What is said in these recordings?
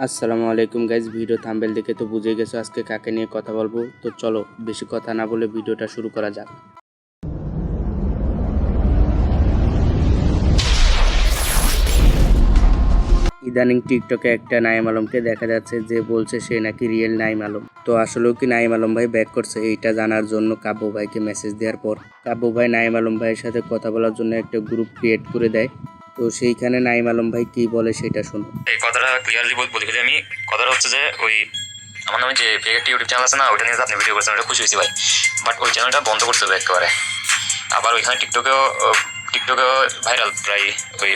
আসসালামু আলাইকুম guys, video thumbnail দেখে তো বুঝে গেছো আজকে কাকে নিয়ে কথা বলবো। তো চলো বেশি কথা না বলে ভিডিওটা শুরু করা যাক। ইদানিং টিকটকে একটা নাইম আলমকে দেখা যাচ্ছে যে বলছে সে নাকি রিয়েল নাইম আলম। তো আসলেও কি নাইম আলম ভাই ব্যাক করছে এইটা জানার জন্য কাব্য ভাইকে মেসেজ দেওয়ার পর কাব্য ভাই নাইম আলম ভাইয়ের সাথে কথা বলার জন্য একটা গ্রুপ ক্রিয়েট করে দেয়। তো সেইখানে নাইম আলম ভাই কি বলে সেটা শুনো। এই কথাটা ক্লিয়ারলি বলি ফেলি আমি। কথাটা হচ্ছে যে ওই আমার নামে যে ফেক একটা ইউটিউব চ্যানেল আছে না, ওইটা নিয়ে আপনি ভিডিও করছেন, ওটা খুশি হয়েছি ভাই। বাট ওই চ্যানেলটা বন্ধ করতে হবে একেবারে। আবার ওইখানে টিকটকেও ভাইরাল প্রায়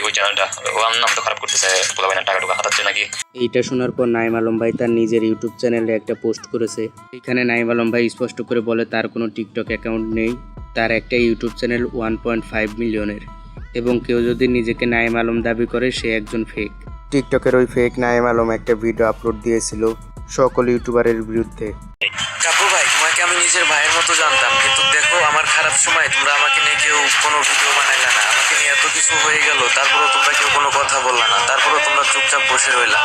ওই চ্যানেলটা। ওর নাম তো খারাপ করতেছে, বলা ভাই না টাকা টুকা হাতাচ্ছে নাকি। এইটা শোনার পর নাইম আলম ভাই তার নিজের ইউটিউব চ্যানেলে একটা পোস্ট করেছে। এখানে নাইম আলম ভাই স্পষ্ট করে বলে তার কোনো টিকটক অ্যাকাউন্ট নেই, তার একটা ইউটিউব চ্যানেল 1.5 মিলিয়নের, এবং কেউ যদি নিজেকে নাইম আলম দাবি করে সে একজন ফেক। টিকটকের ওই ফেক নাইম আলম একটা ভিডিও আপলোড দিয়েছিল সকল ইউটিউবারের বিরুদ্ধে। কাপু ভাই, তোমাকে আমি নিজের ভাইয়ের মতো জানতাম, কিন্তু দেখো আমার খারাপ সময় তোমরা আমাকে নিয়ে কেউ কোনো ভিডিও বানাইলা না। আমাকে নিয়ে এত কিছু হয়ে গেল, তারপরও তোমরা কেউ কোনো কথা বললা না, তারপরও তোমরা চুপচাপ বসে রইলা।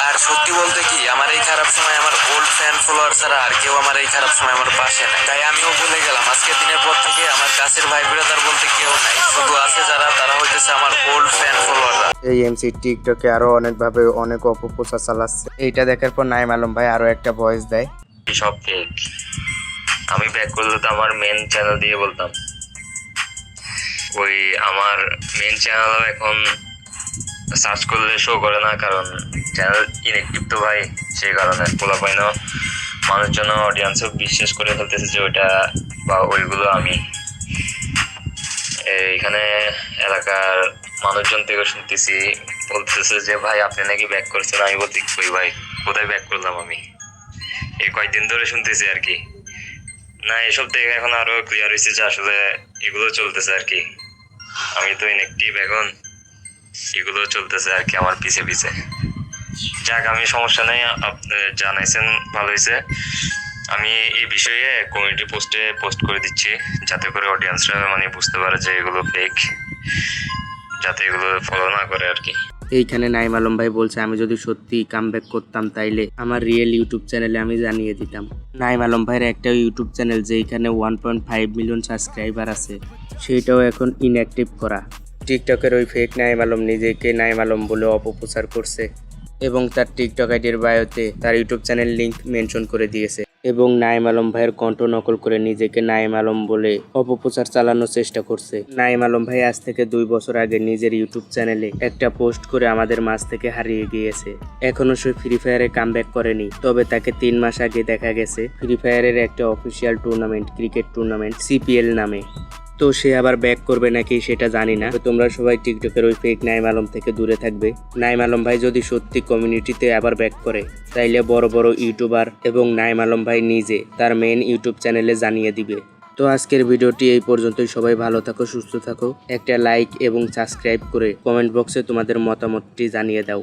আর সত্যি বলতে কি, আমার এই খারাপ সময় আমার ওল্ড ফ্যান ফলোয়ার ছাড়া আর কেউ আমার এই খারাপ সময় আমার পাশে নাই। তাই আমিও বলে গেলাম, আজকের দিনের পর থেকে আমার কাছের ভাই ব্রাদার বলতে কেউ নাই, শুধু আছে যারা, তারা হইতেছে আমার ওল্ড ফ্যান ফলোয়াররা। এই এমসি টিকটকে আরো অনেকভাবে অনেক অপপ্রচার চালাচ্ছে। এইটা দেখার পর নাইম আলম ভাই আরো একটা ভয়েস দেয়। সব ফেক। আমি ব্যাক করলে তো আমার মেন চ্যানেল দিয়ে বলতাম। ওই আমার মেন চ্যানেলও এখন সার্চ করলে শো করে না, কারণ চ্যানেল ইনঅ্যাক্টিভ তো ভাই। সেই কারণে পোলা পাই না, মানুষজন অডিয়েন্সও বিশ্বাস করে ফেলতেছে যে ওইটা বা ওইগুলো আমি। এইখানে এলাকার মানুষজন থেকে শুনতেছি, বলতেছে যে ভাই আপনি নাকি ব্যাক করছেন। আমি বলছি কই ভাই, কোথায় ব্যাক করলাম আমি? এই কয়েকদিন ধরে শুনতেছি আর কি। না, এসব দেখে এখন আরো ক্লিয়ার হয়েছে যে আসলে এগুলো চলতেছে আর কি। আমি তো ইনঅ্যাক্টিভ এখন, এগুলো চলতেছে আর কি আমার পিছে পিছে। যাক, আমি সমস্যা নেই, আপনি জানাইছেন ভালো হয়েছে। আমি এই বিষয়ে কমিউনিটি পোস্টে পোস্ট করে দিচ্ছি, যাতে করে অডিয়েন্সরা মানে বুঝতে পারে যে এগুলো ফেক, যাতে এগুলো ফলো না করে আর কি। এইখানে নাইম আলম ভাই বলছে আমি যদি সত্যি কামব্যাক করতাম তাইলে আমার রিয়েল ইউটিউব চ্যানেলে আমি জানিয়ে দিতাম। নাইম আলম ভাইয়ের একটা ইউটিউব চ্যানেল যেখানে 1.5 মিলিয়ন সাবস্ক্রাইবার আছে সেইটাও এখন ইনঅ্যাক্টিভ করা। টিকটকের ওই ফেক নাইম আলম নিজেকে নাইম আলম বলে অপপ্রচার করছে এবং তার টিকটক আইডির বায়োতে তার ইউটিউব চ্যানেল লিংক মেনশন করে দিয়েছে, এবং নাইম আলম ভাইয়ের কণ্ঠ নকল করে নিজেকে নাইম আলম বলে অপপ্রচার চালানোর চেষ্টা করছে। নাইম আলম ভাই আজ থেকে 2 বছর আগে নিজের ইউটিউব চ্যানেলে একটা পোস্ট করে আমাদের মাঝ থেকে হারিয়ে গিয়েছে। এখনো সে ফ্রি ফায়ারে কামব্যাক করেনি, তবে তাকে 3 মাস আগে দেখা গেছে ফ্রি ফায়ারের একটা official tournament, cricket tournament CPL নামে। তো সে আবার ব্যাক করবে নাকি সেটা জানি না। তো তোমরা সবাই টিকটকের ওই ফেক নাইম আলম থেকে দূরে থাকবে। নাইম আলম ভাই যদি সত্যি কমিউনিটিতে আবার ব্যাক করে তাইলে বড় বড় ইউটিউবার এবং নাইম আলম ভাই নিজে তার মেন ইউটিউব চ্যানেলে জানিয়ে দিবে। তো আজকের ভিডিওটি এই পর্যন্তই। সবাই ভালো থাকো, সুস্থ থাকো। একটা লাইক এবং সাবস্ক্রাইব করে কমেন্ট বক্সে তোমাদের মতামতটি জানিয়ে দাও।